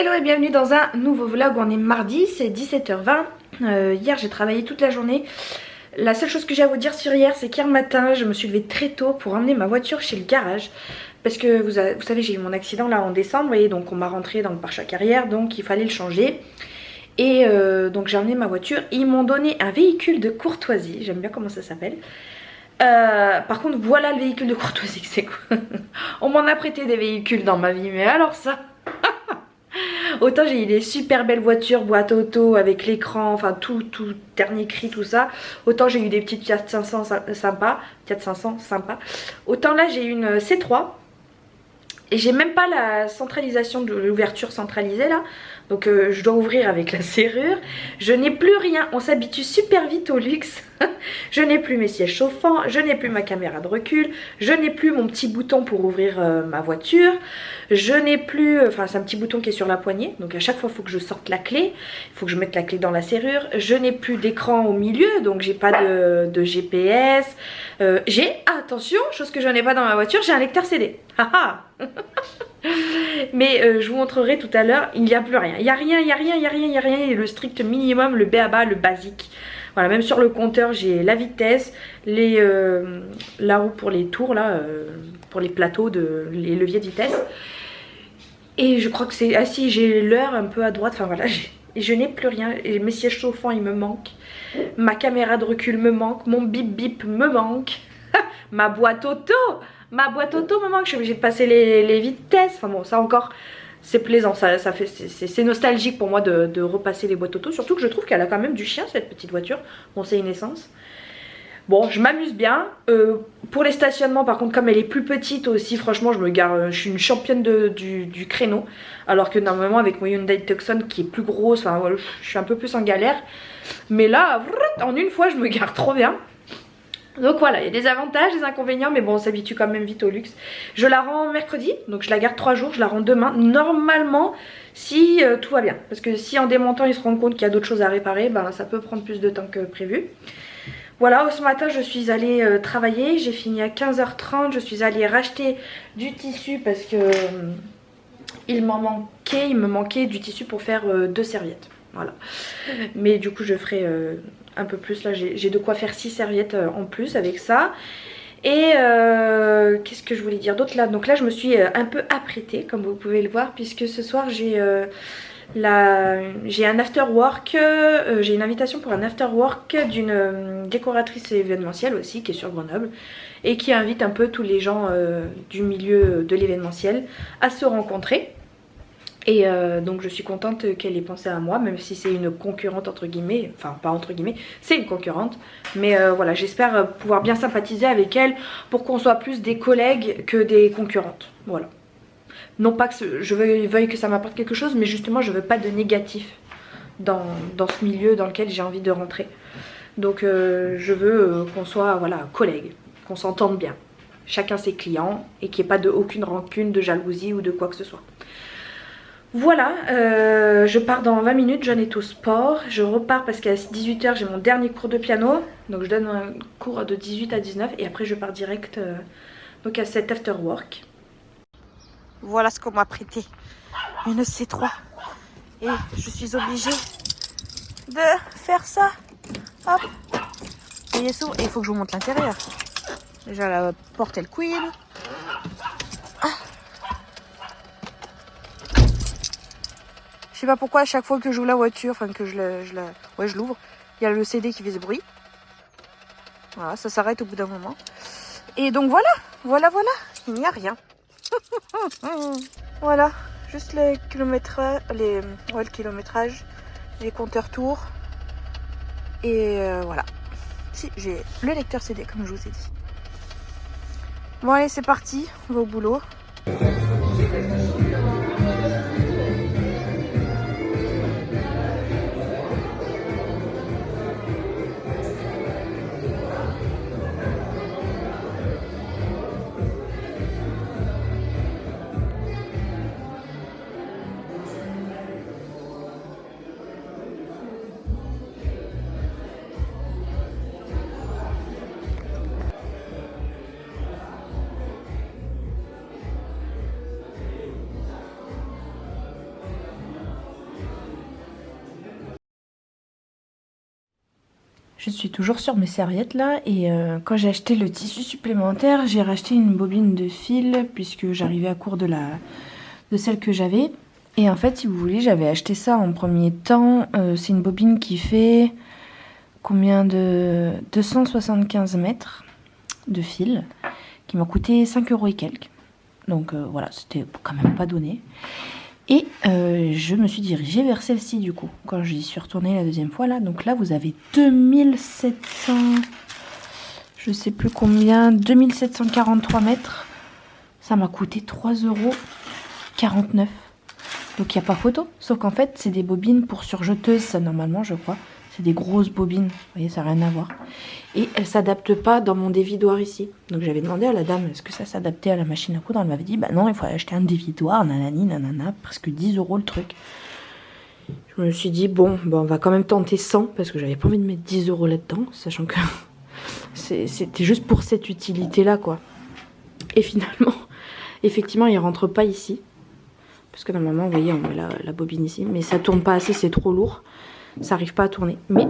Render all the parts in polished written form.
Hello et bienvenue dans un nouveau vlog. On est mardi, c'est 17h20. Hier j'ai travaillé toute la journée. La seule chose que j'ai à vous dire sur hier, c'est qu'hier matin je me suis levée très tôt pour emmener ma voiture chez le garage. Parce que vous savez, j'ai eu mon accident là en décembre et donc on m'a rentré dans le pare-choc arrière, donc il fallait le changer. Et donc j'ai emmené ma voiture et ils m'ont donné un véhicule de courtoisie. J'aime bien comment ça s'appelle. Par contre voilà le véhicule de courtoisie, c'est quoi? On m'en a prêté des véhicules dans ma vie, mais alors ça... Autant j'ai eu des super belles voitures, boîte auto avec l'écran, enfin tout dernier cri, tout ça. Autant j'ai eu des petites Fiat 500 sympas, Fiat 500 sympas. Autant là j'ai une C3 et j'ai même pas la centralisation de l'ouverture centralisée là. Donc je dois ouvrir avec la serrure. Je n'ai plus rien, on s'habitue super vite au luxe. Je n'ai plus mes sièges chauffants, je n'ai plus ma caméra de recul, je n'ai plus mon petit bouton pour ouvrir ma voiture. Je n'ai plus, enfin c'est un petit bouton qui est sur la poignée, donc à chaque fois il faut que je sorte la clé, il faut que je mette la clé dans la serrure. Je n'ai plus d'écran au milieu, donc j'ai pas de GPS. J'ai, attention, chose que je n'ai pas dans ma voiture, j'ai un lecteur CD. Haha. Mais je vous montrerai tout à l'heure, il n'y a plus rien. Il n'y a rien, il n'y a rien, il n'y a rien, il n'y a rien. Il y a le strict minimum, le b.a.-ba, le basique. Voilà, même sur le compteur, j'ai la vitesse, la roue pour les tours, là, pour les plateaux, les leviers de vitesse. Et je crois que c'est... Ah si, j'ai l'heure un peu à droite, enfin voilà, je n'ai plus rien. Et mes sièges chauffants, ils me manquent. Ma caméra de recul me manque, mon bip bip me manque. Ma boîte auto me manque, je suis obligée de passer les vitesses. Enfin bon, ça encore, c'est plaisant, c'est nostalgique pour moi de repasser les boîtes auto. Surtout que je trouve qu'elle a quand même du chien cette petite voiture. Bon, c'est une essence. Bon, je m'amuse bien. Pour les stationnements, par contre, comme elle est plus petite aussi, franchement, je me gare. Je suis une championne du créneau. Alors que normalement, avec mon Hyundai Tucson qui est plus grosse, enfin, voilà, je suis un peu plus en galère. Mais là, en une fois, je me gare trop bien. Donc voilà, il y a des avantages, des inconvénients, mais bon, on s'habitue quand même vite au luxe. Je la rends mercredi, donc je la garde 3 jours, je la rends demain. Normalement, si tout va bien. Parce que si en démontant, ils se rendent compte qu'il y a d'autres choses à réparer, ben, ça peut prendre plus de temps que prévu. Voilà, ce matin, je suis allée travailler. J'ai fini à 15h30. Je suis allée racheter du tissu parce que il me manquait du tissu pour faire 2 serviettes. Voilà. Mais du coup, je ferai... un peu plus là, j'ai de quoi faire 6 serviettes en plus avec ça. Et qu'est-ce que je voulais dire d'autre là? Donc là je me suis un peu apprêtée comme vous pouvez le voir, puisque ce soir j'ai un after work, j'ai une invitation pour un after work d'une décoratrice événementielle aussi qui est sur Grenoble et qui invite un peu tous les gens du milieu de l'événementiel à se rencontrer. Et donc je suis contente qu'elle ait pensé à moi, même si c'est une concurrente entre guillemets, enfin pas entre guillemets, c'est une concurrente. Mais voilà, j'espère pouvoir bien sympathiser avec elle pour qu'on soit plus des collègues que des concurrentes. Voilà. Non pas que je veuille que ça m'apporte quelque chose, mais justement je veux pas de négatif dans ce milieu dans lequel j'ai envie de rentrer. Donc je veux qu'on soit voilà, collègues, qu'on s'entende bien. Chacun ses clients et qu'il n'y ait pas aucune rancune, de jalousie ou de quoi que ce soit. Voilà, je pars dans 20 minutes, j'en ai au sport. Je repars parce qu'à 18h j'ai mon dernier cours de piano. Donc je donne un cours de 18 à 19 et après je pars direct donc à cet after work. Voilà ce qu'on m'a prêté, une C3. Et je suis obligée de faire ça. Hop, et il faut que je vous montre l'intérieur. Déjà la porte elle couine. Je sais pas pourquoi à chaque fois que j'ouvre la voiture, enfin que je l'ouvre, il y a le CD qui fait ce bruit. Voilà, ça s'arrête au bout d'un moment. Et donc voilà, il n'y a rien. Voilà, juste le kilométrage, le kilométrage, les compteurs tours. Et voilà. Si, j'ai le lecteur CD comme je vous ai dit. Bon allez, c'est parti, on va au boulot. Je suis toujours sur mes serviettes là et quand j'ai acheté le tissu supplémentaire, j'ai racheté une bobine de fil puisque j'arrivais à court de celle que j'avais. Et en fait, si vous voulez, j'avais acheté ça en premier temps. C'est une bobine qui fait combien de 275 mètres de fil qui m'a coûté 5 € et quelques. Donc voilà, c'était quand même pas donné. Et je me suis dirigée vers celle-ci du coup, quand j'y suis retournée la deuxième fois là. Donc là, vous avez 2700, je sais plus combien, 2743 mètres. Ça m'a coûté 3,49 €. Donc il n'y a pas photo. Sauf qu'en fait, c'est des bobines pour surjeteuses, ça normalement, je crois. C'est des grosses bobines, vous voyez, ça n'a rien à voir. Et elles ne s'adaptent pas dans mon dévidoir ici. Donc j'avais demandé à la dame, est-ce que ça s'adaptait à la machine à coudre? Elle m'avait dit, bah non, il faut acheter un dévidoir, nanani, nanana, presque 10 € le truc. Je me suis dit, bon, on va quand même tenter 100, parce que j'avais pas envie de mettre 10 € là-dedans, sachant que c'était juste pour cette utilité-là, quoi. Et finalement, effectivement, il ne rentre pas ici. Parce que normalement, vous voyez, on met la bobine ici, mais ça tourne pas assez, c'est trop lourd. Ça n'arrive pas à tourner. Mais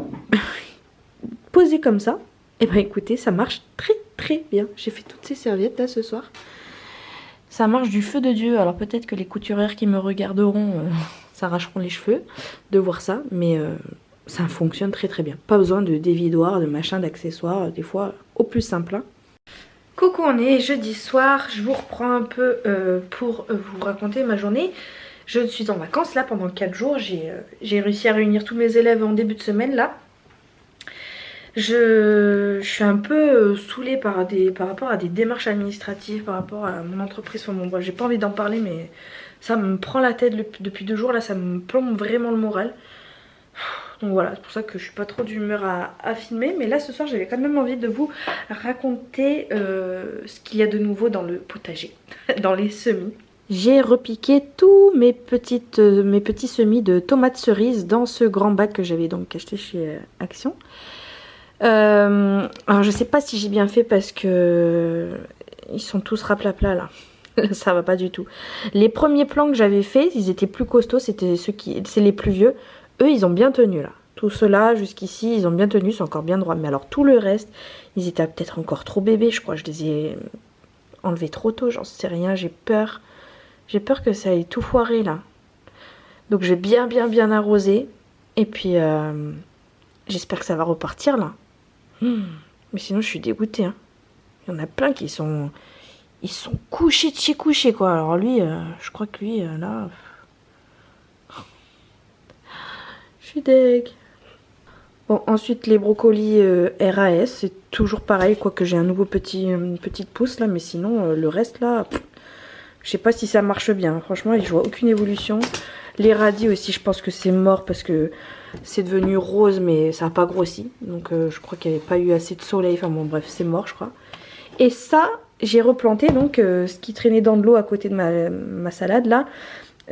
posé comme ça, et ben écoutez, ça marche très très bien. J'ai fait toutes ces serviettes là ce soir. Ça marche du feu de Dieu. Alors peut-être que les couturières qui me regarderont s'arracheront les cheveux de voir ça. Mais ça fonctionne très très bien. Pas besoin de dévidoir, de machin, d'accessoires. Des fois au plus simple. Hein. Coucou, on est jeudi soir. Je vous reprends un peu pour vous raconter ma journée. Je suis en vacances là pendant 4 jours. J'ai réussi à réunir tous mes élèves en début de semaine là. Je suis un peu saoulée par rapport à des démarches administratives, par rapport à mon entreprise. Enfin, bon, j'ai pas envie d'en parler, mais ça me prend la tête depuis 2 jours là. Ça me plombe vraiment le moral. Donc voilà, c'est pour ça que je suis pas trop d'humeur à filmer. Mais là ce soir j'avais quand même envie de vous raconter ce qu'il y a de nouveau dans le potager, dans les semis. J'ai repiqué tous mes petits semis de tomates cerises dans ce grand bac que j'avais donc acheté chez Action. Alors je sais pas si j'ai bien fait parce que ils sont tous raplapla là. Ça va pas du tout. Les premiers plants que j'avais fait, ils étaient plus costauds, c'est les plus vieux. Eux ils ont bien tenu là. Tout cela jusqu'ici ils ont bien tenu, c'est encore bien droit. Mais alors tout le reste, ils étaient peut-être encore trop bébés, je crois. Je les ai enlevés trop tôt, j'en sais rien, j'ai peur. J'ai peur que ça ait tout foiré là. Donc je vais bien arroser. Et puis j'espère que ça va repartir là. Mais sinon je suis dégoûtée. Hein. Il y en a plein qui sont... Ils sont couchés de chez couchés quoi. Alors lui, je crois que lui là... Je suis deg. Bon ensuite les brocolis RAS. C'est toujours pareil. Quoique j'ai un nouveau une petite pousse là. Mais sinon le reste là... Je sais pas si ça marche bien, franchement je vois aucune évolution. Les radis aussi je pense que c'est mort parce que c'est devenu rose mais ça n'a pas grossi. Donc je crois qu'il n'y avait pas eu assez de soleil, enfin bon bref c'est mort je crois. Et ça j'ai replanté donc ce qui traînait dans de l'eau à côté de ma salade là.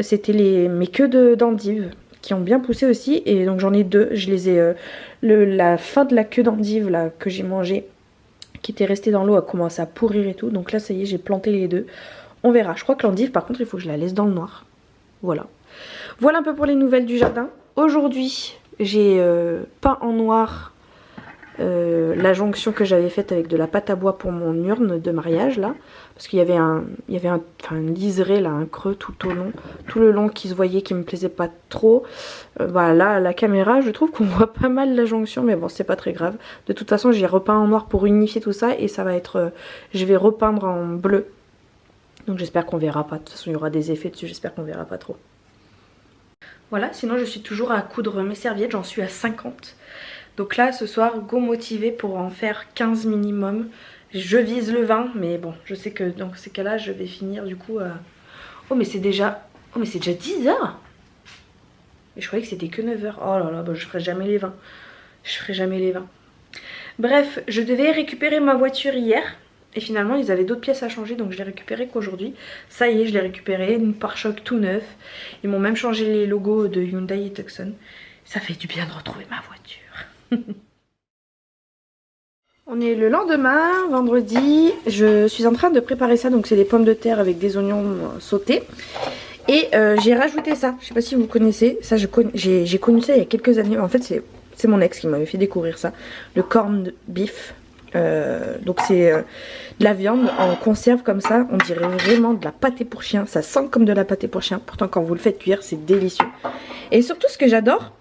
C'était mes queues d'endives qui ont bien poussé aussi. Et donc j'en ai 2, je les ai... la fin de la queue d'endive là que j'ai mangée qui était restée dans l'eau a commencé à pourrir et tout. Donc là ça y est j'ai planté les 2. On verra. Je crois que l'endive, par contre, il faut que je la laisse dans le noir. Voilà. Voilà un peu pour les nouvelles du jardin. Aujourd'hui, j'ai peint en noir la jonction que j'avais faite avec de la pâte à bois pour mon urne de mariage, là. Parce qu'il y avait une liseré, là, un creux tout le long qui se voyait, qui me plaisait pas trop. Voilà, à la caméra, je trouve qu'on voit pas mal la jonction, mais bon, c'est pas très grave. De toute façon, j'ai repeint en noir pour unifier tout ça et ça va être... je vais repeindre en bleu. Donc j'espère qu'on verra pas, de toute façon il y aura des effets dessus, j'espère qu'on verra pas trop. Voilà, sinon je suis toujours à coudre mes serviettes, j'en suis à 50. Donc là ce soir, go motivé pour en faire 15 minimum. Je vise le 20, mais bon, je sais que dans ces cas-là je vais finir du coup... Oh mais c'est déjà 10 h. Et je croyais que c'était que 9 h. Oh là là, bah, je ferai jamais les 20. Je ferai jamais les 20. Bref, je devais récupérer ma voiture hier. Et finalement ils avaient d'autres pièces à changer donc je l'ai récupéré qu'aujourd'hui. Ça y est je l'ai récupéré, une pare-choc tout neuf. Ils m'ont même changé les logos de Hyundai et Tucson. Ça fait du bien de retrouver ma voiture. On est le lendemain, vendredi. Je suis en train de préparer ça. Donc c'est des pommes de terre avec des oignons sautés. Et j'ai rajouté ça. Je sais pas si vous connaissez. Ça j'ai connu ça il y a quelques années. En fait C'est mon ex qui m'avait fait découvrir ça. Le corned beef. Donc c'est de la viande en conserve comme ça. On dirait vraiment de la pâté pour chien. Ça sent comme de la pâté pour chien. Pourtant quand vous le faites cuire c'est délicieux. Et surtout ce que j'adore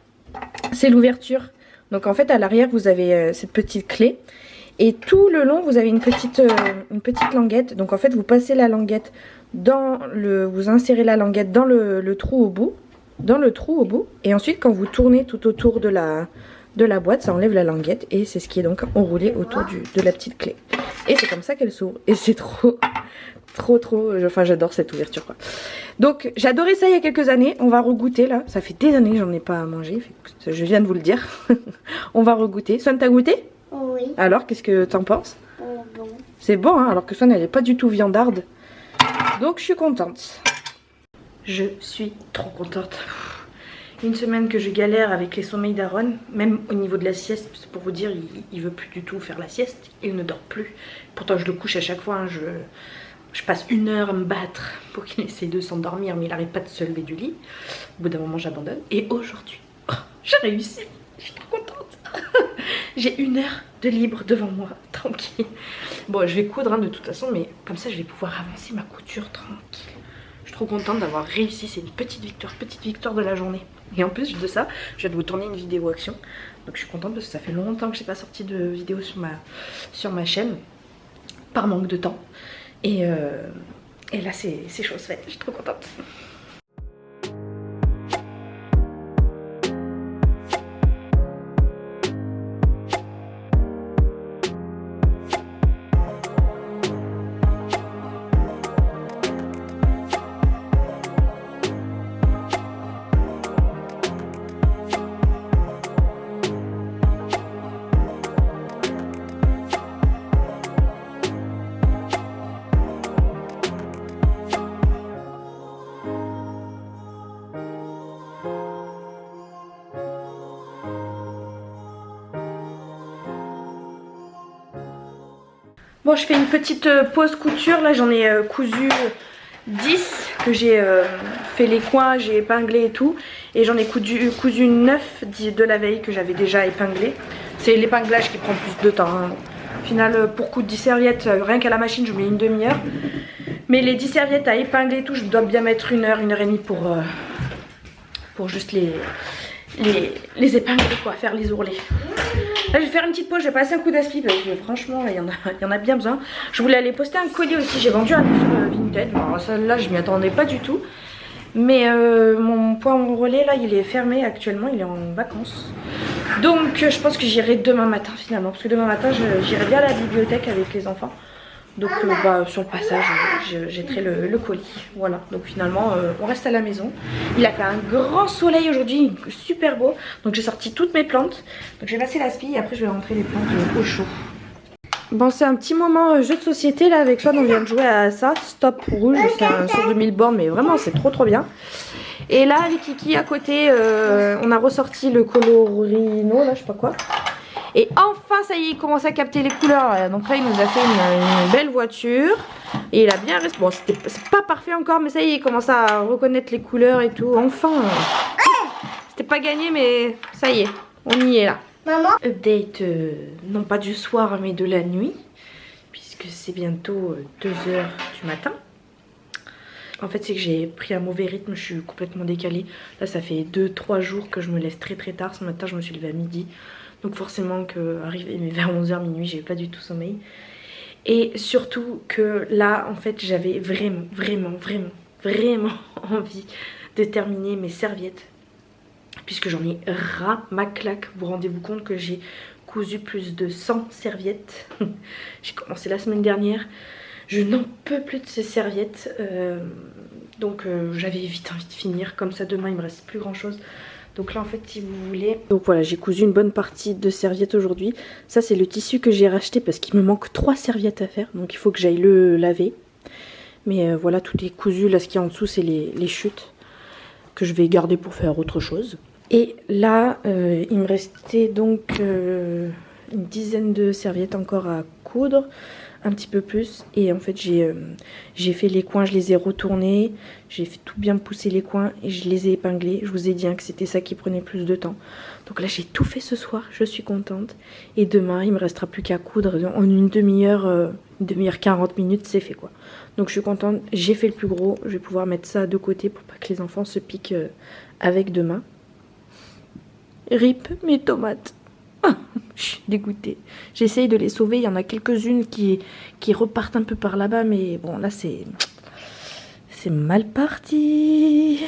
c'est l'ouverture. Donc en fait à l'arrière vous avez cette petite clé. Et tout le long vous avez une petite languette. Donc en fait vous passez la languette dans le... Vous insérez la languette dans le trou au bout. Et ensuite quand vous tournez tout autour de la boîte, ça enlève la languette et c'est ce qui est donc enroulé autour de la petite clé. Et c'est comme ça qu'elle s'ouvre. Et c'est trop, enfin j'adore cette ouverture quoi. Donc j'adorais ça il y a quelques années. On va regoûter là. Ça fait des années que j'en ai pas mangé. Je viens de vous le dire. On va regoûter. Swan, t'as goûté? Oui. Alors qu'est-ce que t'en penses? Bon. C'est bon hein, alors que Swan elle est pas du tout viandarde. Donc je suis contente. Je suis trop contente. Une semaine que je galère avec les sommeils d'Aaron, même au niveau de la sieste, pour vous dire, il veut plus du tout faire la sieste, il ne dort plus. Pourtant je le couche à chaque fois, hein, je passe 1 heure à me battre pour qu'il essaye de s'endormir, mais il n'arrive pas de se lever du lit. Au bout d'un moment j'abandonne. Et aujourd'hui, j'ai réussi, je suis trop contente. J'ai 1 heure de libre devant moi, tranquille. Bon je vais coudre hein, de toute façon, mais comme ça je vais pouvoir avancer ma couture tranquille. Je suis trop contente d'avoir réussi, c'est une petite victoire de la journée. Et en plus de ça, je viens de vous tourner une vidéo action. Donc je suis contente parce que ça fait longtemps que j'ai pas sorti de vidéo sur ma chaîne. Par manque de temps. Et là c'est chose faite, je suis trop contente. Bon, je fais une petite pause couture. Là, j'en ai cousu 10 que j'ai fait les coins, j'ai épinglé et tout. Et j'en ai cousu 9 de la veille que j'avais déjà épinglé. C'est l'épinglage qui prend plus de temps. Hein. Au final, pour coudre 10 serviettes, rien qu'à la machine, je mets une demi-heure. Mais les 10 serviettes à épingler et tout, je dois bien mettre 1 heure, 1 heure et demie pour juste les épingler, quoi, faire les ourlets. Là je vais faire une petite pause, je vais passer un coup d'aspi parce que franchement là, il y en a bien besoin. Je voulais aller poster un colis aussi, j'ai vendu un livre sur Vinted. Alors celle-là je m'y attendais pas du tout. Mais mon point relais là il est fermé actuellement, il est en vacances. Donc je pense que j'irai demain matin finalement. Parce que demain matin j'irai bien à la bibliothèque avec les enfants. Donc sur le passage je jetterai le colis. Voilà, donc finalement on reste à la maison. Il a fait un grand soleil aujourd'hui, super beau. Donc j'ai sorti toutes mes plantes. Donc j'ai passé l'aspi et après je vais rentrer les plantes au chaud. Bon c'est un petit moment jeu de société là avec Swan, on vient de jouer à ça. Stop rouge, c'est un sur 2000 bornes mais vraiment c'est trop bien. Et là les kikis à côté on a ressorti le colorino là je sais pas quoi. Et enfin ça y est il commence à capter les couleurs. Donc là il nous a fait une belle voiture. Et il a bien resté. Bon c'est pas parfait encore mais ça y est il commence à reconnaître les couleurs et tout. Enfin c'était pas gagné mais ça y est on y est là. Maman. Update non pas du soir mais de la nuit. Puisque c'est bientôt 2 h du matin. En fait c'est que j'ai pris un mauvais rythme, je suis complètement décalée. Là ça fait 2-3 jours que je me lève très tard. Ce matin je me suis levée à midi. Donc forcément qu'arrivé vers 11 h minuit j'ai pas du tout sommeil. Et surtout que là en fait j'avais vraiment envie de terminer mes serviettes. Puisque j'en ai ras ma claque. Vous rendez-vous compte que j'ai cousu plus de 100 serviettes. J'ai commencé la semaine dernière. Je n'en peux plus de ces serviettes. Donc j'avais vite envie de finir. Comme ça demain il me reste plus grand chose. Donc là en fait si vous voulez. Donc voilà j'ai cousu une bonne partie de serviettes aujourd'hui. Ça c'est le tissu que j'ai racheté parce qu'il me manque 3 serviettes à faire. Donc il faut que j'aille le laver. Mais voilà tout est cousu. Là ce qu'il y a en dessous c'est les chutes. Que je vais garder pour faire autre chose. Et là il me restait donc une dizaine de serviettes encore à coudre. un petit peu plus. Et en fait j'ai fait les coins, je les ai retournés. J'ai fait tout bien pousser les coins et je les ai épinglés. Je vous ai dit hein, que c'était ça qui prenait plus de temps. Donc là j'ai tout fait ce soir, je suis contente. Et demain il me restera plus qu'à coudre en une demi-heure 40 minutes, c'est fait quoi. Donc je suis contente, j'ai fait le plus gros. Je vais pouvoir mettre ça de côté pour pas que les enfants se piquent avec demain. Rip mes tomates. Je suis dégoûtée. J'essaye de les sauver. Il y en a quelques-unes qui repartent un peu par là-bas. Mais bon, là, c'est mal parti.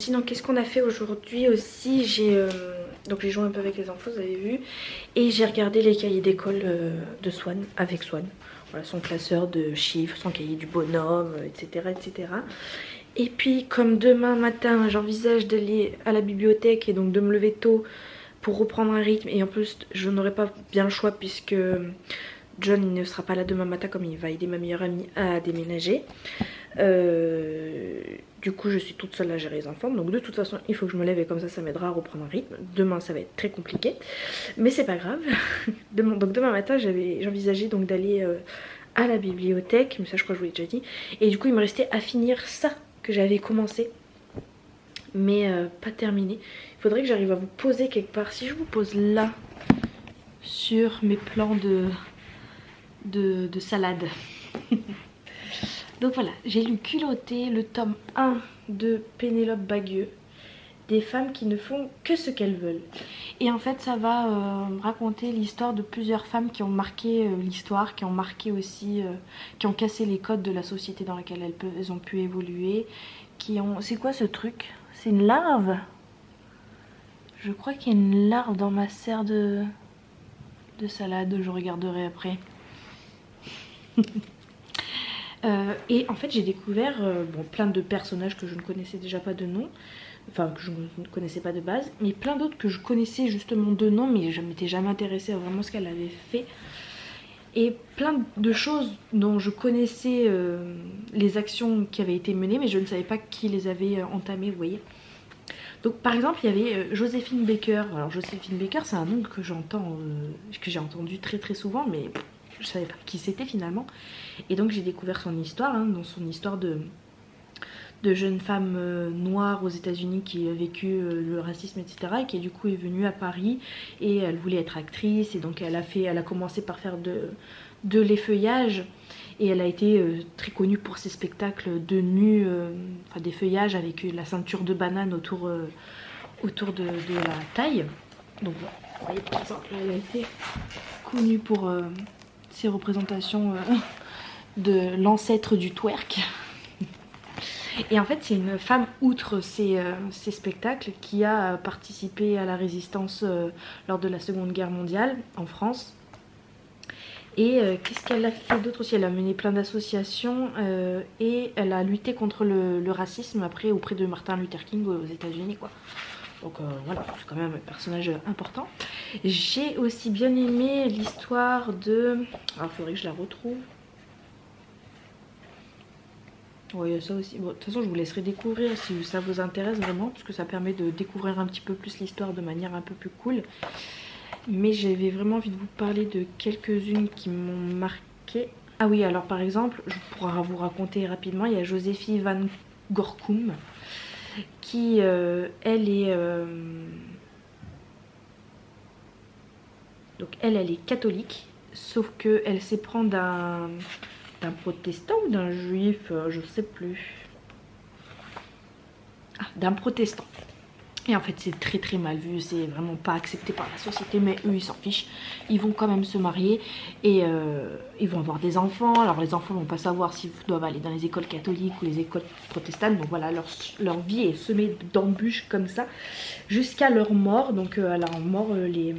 Sinon, qu'est-ce qu'on a fait aujourd'hui aussi? Donc j'ai joué un peu avec les enfants, vous avez vu. Et j'ai regardé les cahiers d'école de Swan, avec Swan. Voilà, son classeur de chiffres, son cahier du bonhomme, etc., etc. Et puis, comme demain matin, j'envisage d'aller à la bibliothèque et donc de me lever tôt pour reprendre un rythme. Et en plus, je n'aurai pas bien le choix puisque John il ne sera pas là demain matin comme il va aider ma meilleure amie à déménager. Du coup, je suis toute seule à gérer les enfants. Donc de toute façon, il faut que je me lève et comme ça m'aidera à reprendre un rythme. Demain, ça va être très compliqué. Mais c'est pas grave. Donc demain matin, j'envisageais donc d'aller à la bibliothèque. Mais ça, je crois que je vous l'ai déjà dit. Et du coup, il me restait à finir ça que j'avais commencé. Mais pas terminé. Il faudrait que j'arrive à vous poser quelque part. Si je vous pose là, sur mes plans de salade. Donc voilà, j'ai lu Culotté, le tome 1 de Pénélope Bagieux. Des femmes qui ne font que ce qu'elles veulent. Et en fait ça va raconter l'histoire de plusieurs femmes qui ont marqué l'histoire, qui ont marqué aussi, qui ont cassé les codes de la société dans laquelle elles ont pu évoluer. C'est quoi ce truc? C'est une larve? Je crois qu'il y a une larve dans ma serre de salade, je regarderai après. Et en fait j'ai découvert plein de personnages que je ne connaissais déjà pas de nom. Enfin que je ne connaissais pas de base. Mais plein d'autres que je connaissais justement de nom. Mais je ne m'étais jamais intéressée à vraiment ce qu'elle avait fait. Et plein de choses dont je connaissais les actions qui avaient été menées. Mais je ne savais pas qui les avait entamées, vous voyez. Donc par exemple il y avait Joséphine Baker. Alors Joséphine Baker c'est un nom que j'entends, que j'ai entendu très très souvent. Mais je savais pas qui c'était finalement. Et donc j'ai découvert son histoire, hein, dans son histoire de jeune femme noire aux États-Unis qui a vécu le racisme, etc. Et qui du coup est venue à Paris et elle voulait être actrice. Et donc elle a commencé par faire de l'effeuillage. Et elle a été très connue pour ses spectacles de nu, enfin des feuillages avec la ceinture de banane autour de la taille. Donc vous voyez par exemple, elle a été connue pour ses représentations de l'ancêtre du twerk. Et en fait c'est une femme, outre ses spectacles, qui a participé à la résistance lors de la Seconde Guerre mondiale en France. Et qu'est-ce qu'elle a fait d'autre aussi? Elle a mené plein d'associations et elle a lutté contre le racisme après auprès de Martin Luther King aux États-Unis quoi. Donc voilà, c'est quand même un personnage important. J'ai aussi bien aimé l'histoire de... Alors il faudrait que je la retrouve. Oui, ça aussi. Bon, de toute façon, je vous laisserai découvrir si ça vous intéresse vraiment, parce que ça permet de découvrir un petit peu plus l'histoire de manière un peu plus cool. Mais j'avais vraiment envie de vous parler de quelques-unes qui m'ont marqué. Ah oui, alors par exemple, je pourrais vous raconter rapidement, il y a Joséphine Van Gorkum, qui, elle est... Donc elle est catholique, sauf qu'elle s'éprend d'un protestant ou d'un juif, je sais plus. Ah, d'un protestant. Et en fait c'est très très mal vu, c'est vraiment pas accepté par la société, mais eux ils s'en fichent. Ils vont quand même se marier et ils vont avoir des enfants. Alors les enfants vont pas savoir s'ils doivent aller dans les écoles catholiques ou les écoles protestantes. Donc voilà, leur vie est semée d'embûches comme ça jusqu'à leur mort. Donc à leur mort les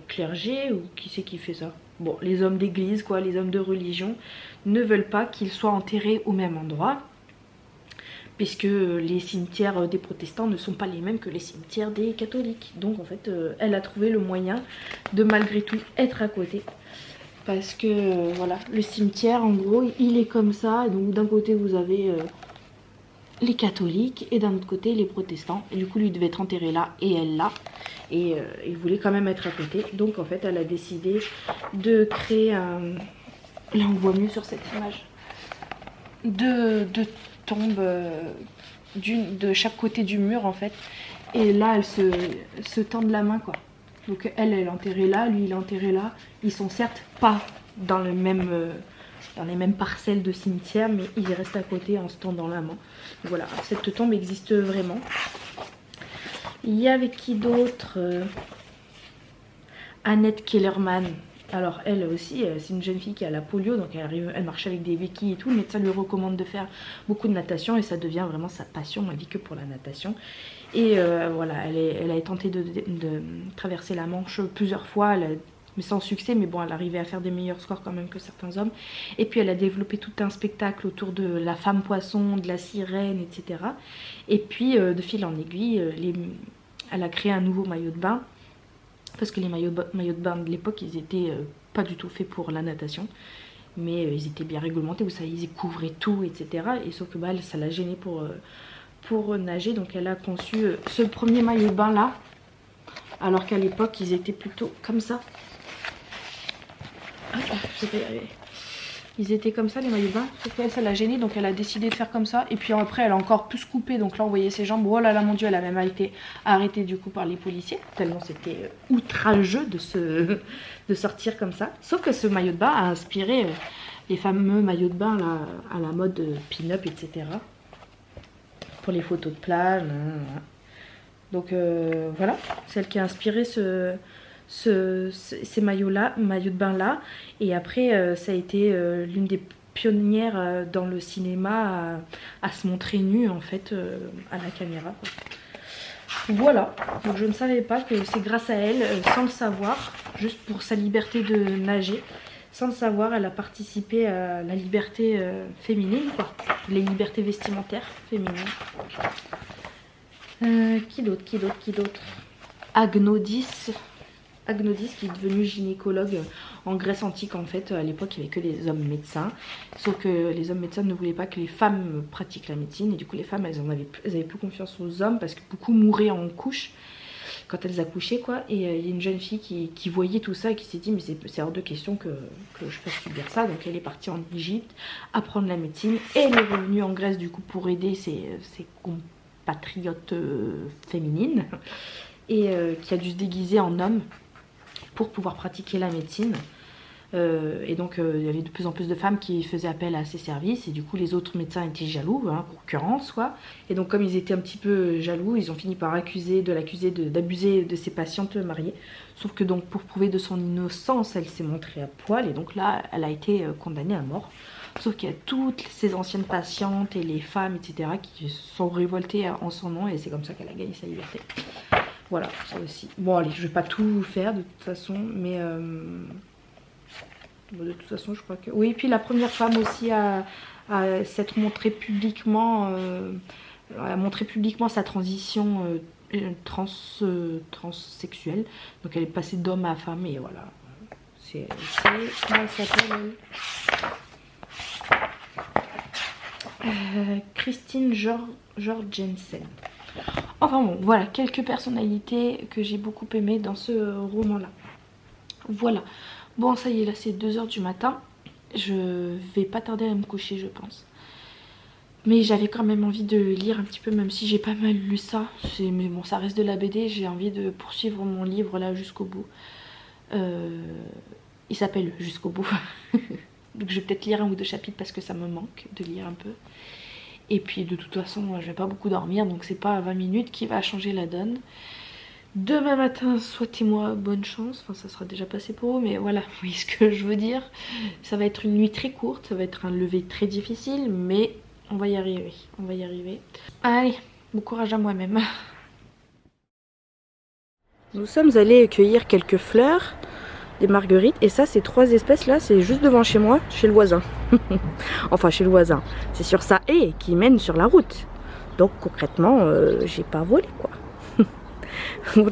clergés, ou qui c'est qui fait ça? Bon, les hommes d'église quoi, les hommes de religion ne veulent pas qu'ils soient enterrés au même endroit, puisque les cimetières des protestants ne sont pas les mêmes que les cimetières des catholiques. Donc en fait elle a trouvé le moyen de malgré tout être à côté, parce que voilà, le cimetière en gros il est comme ça. Donc d'un côté vous avez les catholiques et d'un autre côté les protestants, et du coup lui devait être enterré là et elle là. et il voulait quand même être à côté. Donc en fait elle a décidé de créer un... Là on voit mieux sur cette image. Deux tombes de chaque côté du mur en fait. Et là elles se tendent la main quoi. Donc elle est enterrée là, lui il est enterré là. Ils sont certes pas dans le même... dans les mêmes parcelles de cimetière, mais ils restent à côté en se tendant la main. Voilà, cette tombe existe vraiment. Il y avait qui d'autre? Annette Kellerman. Alors elle aussi, c'est une jeune fille qui a la polio, donc elle marche avec des béquilles et tout. Le médecin lui recommande de faire beaucoup de natation et ça devient vraiment sa passion. Elle vit que pour la natation. Et voilà, elle a tenté de traverser la Manche plusieurs fois. Mais sans succès, mais bon, elle arrivait à faire des meilleurs scores quand même que certains hommes. Et puis elle a développé tout un spectacle autour de la femme poisson, de la sirène, etc. Et puis de fil en aiguille, elle a créé un nouveau maillot de bain. Parce que les maillots de bain de l'époque, ils étaient pas du tout faits pour la natation. Mais ils étaient bien réglementés, vous savez, ils couvraient tout, etc. Et sauf que bah, ça l'a gênée pour nager. Donc elle a conçu ce premier maillot de bain là. Alors qu'à l'époque, ils étaient plutôt comme ça. Ils étaient comme ça les maillots de bain, sauf qu'elle ça l'a gênée donc elle a décidé de faire comme ça. Et puis après elle a encore plus coupé, donc là on voyait ses jambes. Oh là là mon dieu, elle a même été arrêtée du coup par les policiers tellement c'était outrageux de sortir comme ça. Sauf que ce maillot de bain a inspiré les fameux maillots de bain là, à la mode pin-up, etc. pour les photos de plage. Donc voilà, celle qui a inspiré ces maillots de bain là. Et après ça a été l'une des pionnières dans le cinéma à se montrer nue en fait à la caméra quoi. Voilà, donc je ne savais pas que c'est grâce à elle, sans le savoir, juste pour sa liberté de nager, sans le savoir elle a participé à la liberté féminine quoi, les libertés vestimentaires féminines. Qui d'autre? Agnodis qui est devenu gynécologue en Grèce antique en fait. À l'époque il n'y avait que les hommes médecins, sauf que les hommes médecins ne voulaient pas que les femmes pratiquent la médecine et du coup les femmes elles avaient plus confiance aux hommes parce que beaucoup mouraient en couche quand elles accouchaient quoi. Et il y a une jeune fille qui voyait tout ça et qui s'est dit mais c'est hors de question que je fasse subir ça. Donc elle est partie en Égypte apprendre la médecine et elle est revenue en Grèce du coup pour aider ses compatriotes féminines et qui a dû se déguiser en homme pour pouvoir pratiquer la médecine. Et donc il y avait de plus en plus de femmes qui faisaient appel à ses services et du coup les autres médecins étaient jaloux, hein, concurrence quoi. Et donc comme ils étaient un petit peu jaloux, ils ont fini par l'acuser d'abuser de ses patientes mariées. Sauf que donc pour prouver de son innocence, elle s'est montrée à poil et donc là elle a été condamnée à mort. Sauf qu'il y a toutes ces anciennes patientes et les femmes etc qui sont révoltées en son nom et c'est comme ça qu'elle a gagné sa liberté. Voilà, ça aussi. Bon allez, je vais pas tout faire de toute façon, mais de toute façon je crois que... Oui, et puis la première femme aussi à s'être montrée publiquement, à montrer publiquement sa transition transsexuelle. Donc elle est passée d'homme à femme et voilà. C'est comment elle s'appelle Christine Jorgensen. Enfin bon, voilà, quelques personnalités que j'ai beaucoup aimées dans ce roman-là. Voilà. Bon, ça y est, là, c'est 2 h du matin. Je vais pas tarder à me coucher, je pense. Mais j'avais quand même envie de lire un petit peu, même si j'ai pas mal lu ça. Mais bon, ça reste de la BD. J'ai envie de poursuivre mon livre, là, jusqu'au bout. Il s'appelle Jusqu'au bout. Donc je vais peut-être lire 1 ou 2 chapitres parce que ça me manque de lire un peu. Et puis de toute façon je vais pas beaucoup dormir donc c'est pas à 20 minutes qui va changer la donne. Demain matin souhaitez-moi bonne chance, enfin ça sera déjà passé pour vous mais voilà, vous voyez ce que je veux dire. Ça va être une nuit très courte, ça va être un lever très difficile mais on va y arriver, on va y arriver. Allez, bon courage à moi-même. Nous sommes allés cueillir quelques fleurs, des marguerites et ça ces 3 espèces là c'est juste devant chez moi, chez le voisin. Enfin chez le voisin, c'est sur sa haie qui mène sur la route. Donc concrètement j'ai pas volé quoi.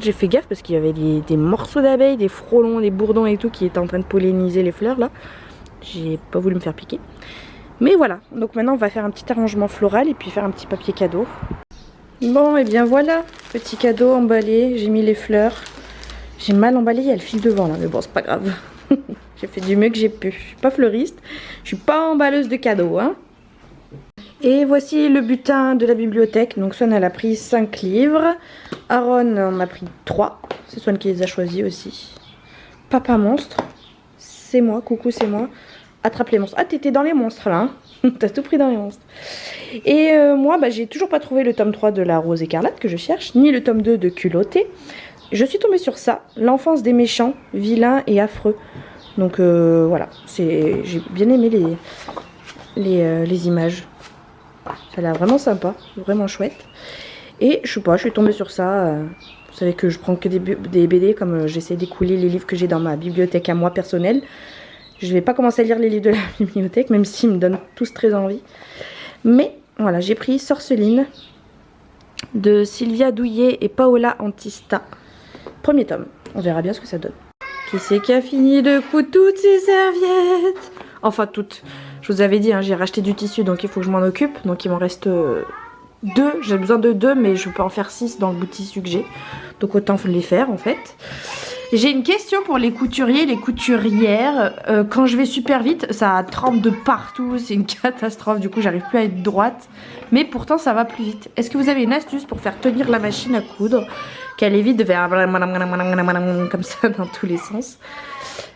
J'ai fait gaffe parce qu'il y avait des morceaux d'abeilles, des frelons, des bourdons et tout qui étaient en train de polliniser les fleurs là. J'ai pas voulu me faire piquer. Mais voilà, donc maintenant on va faire un petit arrangement floral et puis faire un petit papier cadeau. Bon et bien voilà, petit cadeau emballé, j'ai mis les fleurs. J'ai mal emballé, il y a le fil devant là, mais bon, c'est pas grave. J'ai fait du mieux que j'ai pu. Je suis pas fleuriste, je suis pas emballeuse de cadeaux, hein. Et voici le butin de la bibliothèque. Donc Swan elle a pris 5 livres. Aaron en a pris 3. C'est Swan qui les a choisis aussi. Papa monstre. C'est moi, coucou c'est moi. Attrape les monstres. Ah t'étais dans les monstres là, hein. T'as tout pris dans les monstres. Et moi bah, j'ai toujours pas trouvé le tome 3 de la Rose Écarlate que je cherche. Ni le tome 2 de Culotté. Je suis tombée sur ça. L'enfance des méchants, vilains et affreux. Donc voilà. J'ai bien aimé les images. Ça a l'air vraiment sympa, vraiment chouette. Et je sais pas, je suis tombée sur ça. Vous savez que je prends que des BD comme j'essaie d'écouler les livres que j'ai dans ma bibliothèque à moi personnelle. Je vais pas commencer à lire les livres de la bibliothèque, même s'ils me donnent tous très envie. Mais voilà, j'ai pris Sorceline de Sylvia Douillet et Paola Antista. Premier tome, on verra bien ce que ça donne. Qui c'est qui a fini de coudre toutes ces serviettes? Enfin toutes. Je vous avais dit, hein, j'ai racheté du tissu donc il faut que je m'en occupe. Donc il m'en reste 2. J'ai besoin de 2 mais je peux en faire 6 dans le bout de tissu que j'ai. Donc autant les faire en fait. J'ai une question pour les couturiers, les couturières. Quand je vais super vite, ça trempe de partout. C'est une catastrophe. Du coup j'arrive plus à être droite. Mais pourtant ça va plus vite. Est-ce que vous avez une astuce pour faire tenir la machine à coudre? Qu'elle évite de faire comme ça dans tous les sens.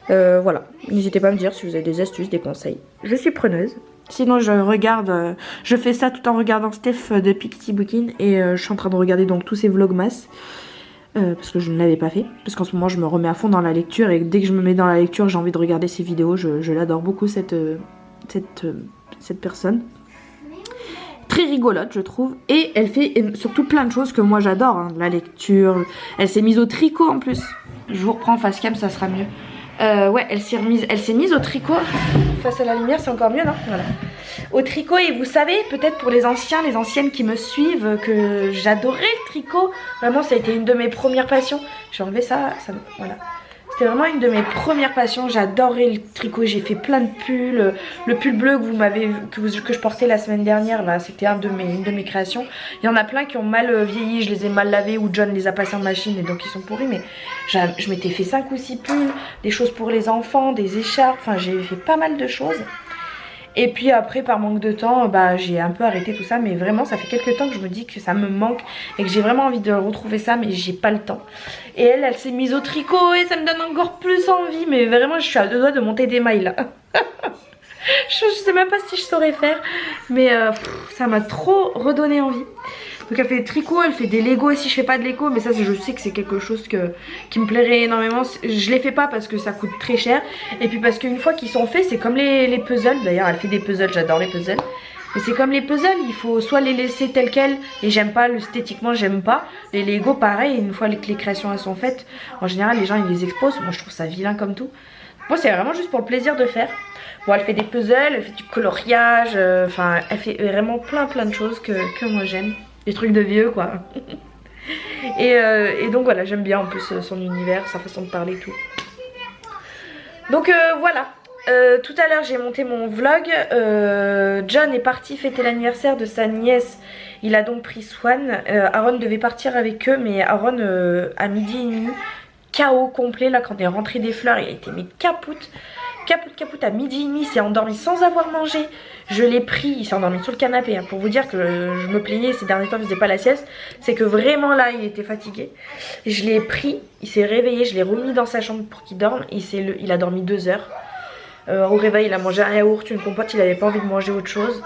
Voilà, n'hésitez pas à me dire si vous avez des astuces, des conseils. Je suis preneuse. Sinon je regarde, je fais ça tout en regardant Steph de Pixie Booking. Et je suis en train de regarder donc tous ces vlogmas. Parce que je ne l'avais pas fait. Parce qu'en ce moment je me remets à fond dans la lecture. Et dès que je me mets dans la lecture j'ai envie de regarder ces vidéos. Je l'adore beaucoup cette personne. Très rigolote je trouve. Et elle fait surtout plein de choses que moi j'adore, hein. La lecture. Elle s'est mise au tricot en plus. Je vous reprends face cam, ça sera mieux. Ouais, elle s'est mise au tricot. Face à la lumière, c'est encore mieux, non? Voilà. Au tricot, et vous savez, peut-être pour les anciens, les anciennes qui me suivent, que j'adorais le tricot. Vraiment, ça a été une de mes premières passions. J'ai enlevé ça, voilà. C'était vraiment une de mes premières passions. J'adorais le tricot. J'ai fait plein de pulls. Le pull bleu que je portais la semaine dernière, là, c'était une de mes créations. Il y en a plein qui ont mal vieilli. Je les ai mal lavés ou John les a passés en machine et donc ils sont pourris. Mais je m'étais fait 5 ou 6 pulls, des choses pour les enfants, des écharpes. Enfin, j'ai fait pas mal de choses. Et puis après, par manque de temps, bah, j'ai un peu arrêté tout ça. Mais vraiment, ça fait quelques temps que je me dis que ça me manque et que j'ai vraiment envie de retrouver ça, mais j'ai pas le temps. Et elle s'est mise au tricot et ça me donne encore plus envie. Mais vraiment, je suis à 2 doigts de monter des mailles là. je sais même pas si je saurais faire. Mais ça m'a trop redonné envie. Donc elle fait des tricots, elle fait des Lego aussi. Je fais pas de Lego, mais ça je sais que c'est quelque chose qui me plairait énormément. Je les fais pas parce que ça coûte très cher. Et puis parce qu'une fois qu'ils sont faits, c'est comme les puzzles. D'ailleurs elle fait des puzzles, j'adore les puzzles. Mais c'est comme les puzzles, il faut soit les laisser tels quels. Et j'aime pas, esthétiquement j'aime pas. Les Lego pareil, une fois que les créations elles sont faites, en général les gens ils les exposent. Moi je trouve ça vilain comme tout. Moi c'est vraiment juste pour le plaisir de faire. Bon elle fait des puzzles, elle fait du coloriage. Enfin elle fait vraiment plein de choses que moi j'aime. Des trucs de vieux quoi. et donc voilà, j'aime bien en plus son univers, sa façon de parler et tout. Donc voilà. Tout à l'heure j'ai monté mon vlog. John est parti fêter l'anniversaire de sa nièce. Il a donc pris Swan. Aaron devait partir avec eux, mais Aaron à midi et demi, KO complet là quand on est rentré des fleurs, il a été mis capoute à midi et demi, il s'est endormi sans avoir mangé. Je l'ai pris, il s'est endormi sur le canapé, hein, pour vous dire que je me plaignais ces derniers temps, il faisait pas la sieste. C'est que vraiment là il était fatigué. Je l'ai pris, il s'est réveillé, je l'ai remis dans sa chambre pour qu'il dorme. Il a dormi 2 heures. Au réveil il a mangé un yaourt, une compote, il avait pas envie de manger autre chose.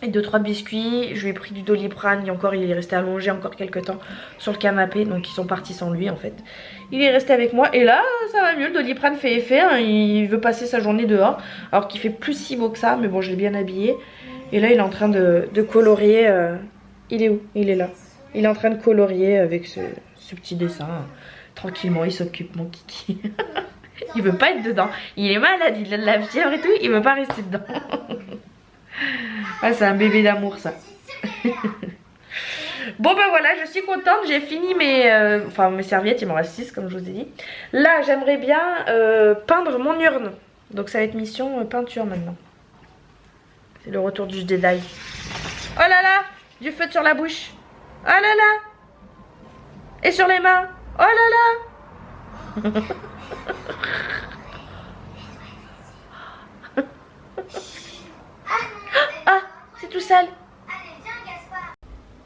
Et 2-3 biscuits, je lui ai pris du Doliprane et encore il est resté allongé encore quelques temps sur le canapé. Donc ils sont partis sans lui en fait. Il est resté avec moi et là ça va mieux, le Doliprane fait effet, hein, il veut passer sa journée dehors. Alors qu'il fait plus si beau que ça, mais bon je l'ai bien habillé. Et là il est en train de colorier, il est où? Il est là. Il est en train de colorier avec ce petit dessin. Tranquillement il s'occupe mon kiki. Il veut pas être dedans, il est malade, il a de la fièvre et tout, il veut pas rester dedans. Ah c'est un bébé d'amour ça. Bon ben voilà, je suis contente, j'ai fini mes serviettes, il m'en reste 6 comme je vous ai dit. Là j'aimerais bien peindre mon urne. Donc ça va être mission peinture maintenant. C'est le retour du Jedi. Oh là là, du feu sur la bouche. Oh là là. Et sur les mains. Oh là là. Ah, c'est tout sale.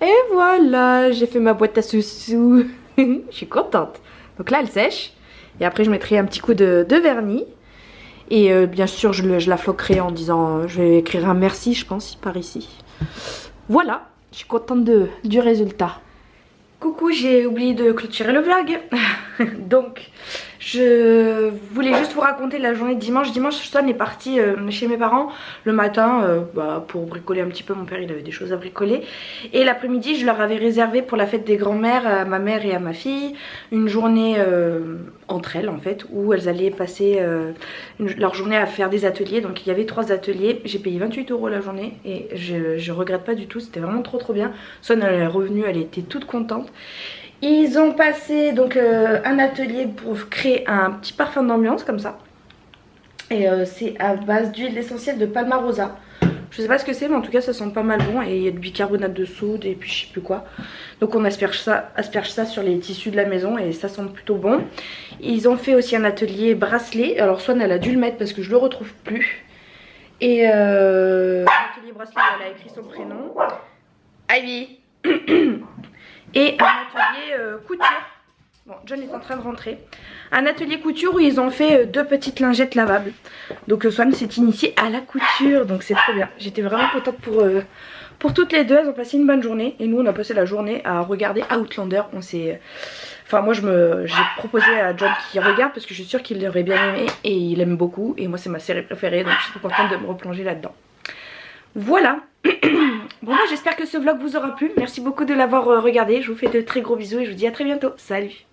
Et voilà, j'ai fait ma boîte à sous-sous. Je suis contente. Donc là, elle sèche. Et après, je mettrai un petit coup de vernis. Et bien sûr, je la floquerai en disant... je vais écrire un merci, je pense, par ici. Voilà, je suis contente du résultat. Coucou, j'ai oublié de clôturer le vlog. Donc, je voulais juste vous raconter la journée de dimanche. Dimanche, Swan est parti chez mes parents le matin pour bricoler un petit peu. Mon père, il avait des choses à bricoler. Et l'après-midi, je leur avais réservé pour la fête des grands-mères à ma mère et à ma fille une journée entre elles en fait, où elles allaient passer leur journée à faire des ateliers. Donc il y avait 3 ateliers. J'ai payé 28 € la journée et je regrette pas du tout. C'était vraiment trop bien. Swan, elle est revenue, elle était toute contente. Ils ont passé donc un atelier pour créer un petit parfum d'ambiance comme ça. Et c'est à base d'huile essentielle de Palmarosa. Je sais pas ce que c'est, mais en tout cas ça sent pas mal bon. Et il y a du bicarbonate de soude et puis je sais plus quoi. Donc on asperge ça sur les tissus de la maison et ça sent plutôt bon. Ils ont fait aussi un atelier bracelet. Alors Swan, elle a dû le mettre parce que je le retrouve plus. Et l'atelier bracelet, elle a écrit son prénom. Ivy. Et un atelier couture. Bon, John est en train de rentrer. Un atelier couture où ils ont fait 2 petites lingettes lavables. Donc Swan s'est initiée à la couture. Donc c'est trop bien. J'étais vraiment contente pour toutes les deux. Elles ont passé une bonne journée. Et nous on a passé la journée à regarder Outlander. On s'est... Enfin moi j'ai proposé à John qu'il regarde parce que je suis sûre qu'il l'aurait bien aimé. Et il aime beaucoup. Et moi c'est ma série préférée. Donc je suis trop contente de me replonger là-dedans. Voilà. Bon bah j'espère que ce vlog vous aura plu. Merci beaucoup de l'avoir regardé. Je vous fais de très gros bisous et je vous dis à très bientôt. Salut.